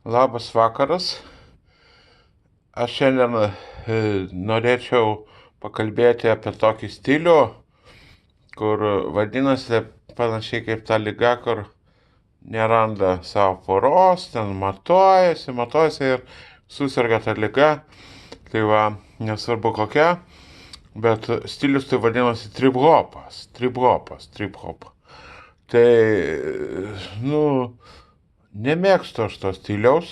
Labas vakaras. Aš šiandien norėčiau pakalbėti apie tokį stilių, kur vadinasi panašiai kaip ta liga, kur neranda savo poros, ten matuojasi ir susirga ta liga. Tai va, nesvarbu kokia, bet stilius tai vadinasi trip-hopas. Tai, nemėgstu aš to stiliaus.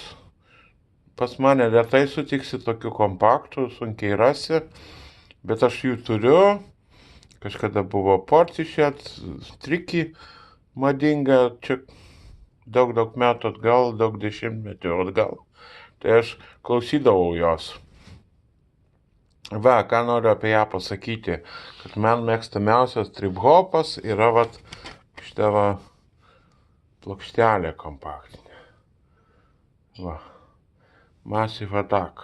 Pas mane retai sutiksi tokių kompaktų, sunkiai rasi, bet aš jų turiu. Kažkada buvo Portishead, Tricky madinga, čia daug metų atgal, daug dešimtmečių atgal. Tai aš klausydavau jos. Va, ką noriu apie ją pasakyti, kad man mėgstamiausias trip-hopas yra šitą plokštelė kompaktinė. Va. Massive Attack.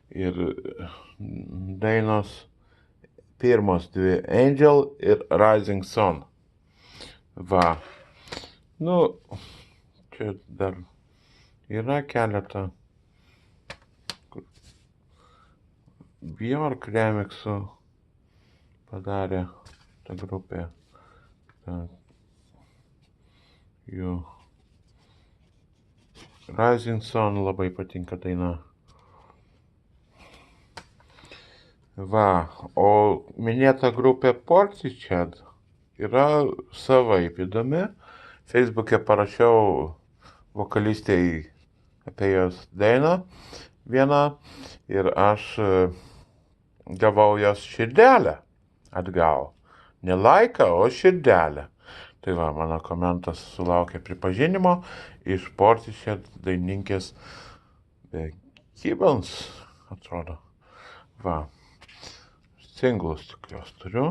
Ir dainos pirmos dvi Angel ir Rising Sun. Va. Čia dar yra keletą Bjork remixų padarė ta grupė. Jų Rising Sun labai patinka daina. Va, o minėta grupė Portishead yra savaip įdomi. Facebook'e parašiau vokalistei apie jos dainą vieną ir aš gavau jos širdelę atgal. Ne laiką, o širdelę. Tai va, mano komentas sulaukė pripažinimo iš Portishead dainininkės Gibbons, atrodo. Va, singlus tik jos turiu.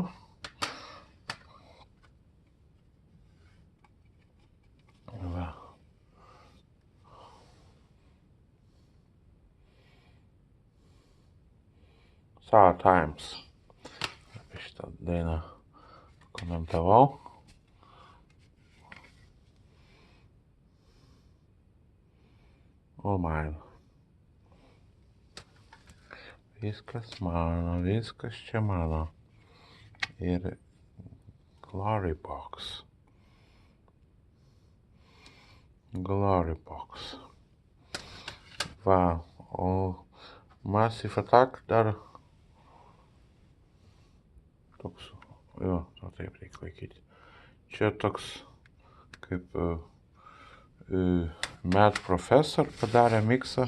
Va. Sour Times. Apie šitą dainą komentavau. All mine. Viskas mano, viskas čia mano. Ir Glory Box. Va, o Massive Attack dar toks, taip reikia laikyti. Čia toks kaip Mad Professor padarė miksą.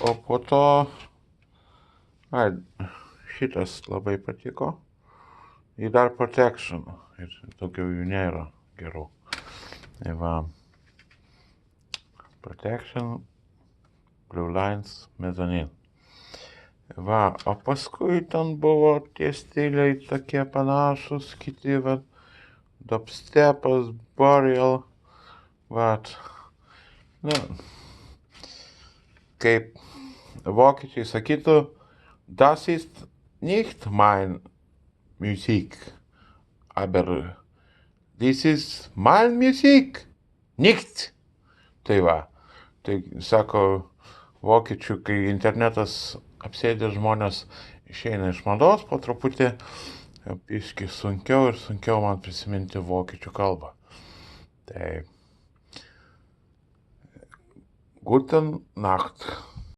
O po to šitas labai patiko. Ir dar Protection. Ir daugiau jų nėra gerų. Tai va. Protection, Blue Lines, Mezzanine. Va, o paskui ten buvo tie stiliai tokie panašus, kiti, dubstepas, Burial. Kaip vokiečiai sakytų, das ist nicht mein Musik, aber this is mein Musik, nicht. Tai va, tai sako vokiečių, kai internetas apsėdė žmonės išeina iš mados, po truputį biškį sunkiau ir sunkiau man prisiminti vokiečių kalbą. Tai Guten Nacht.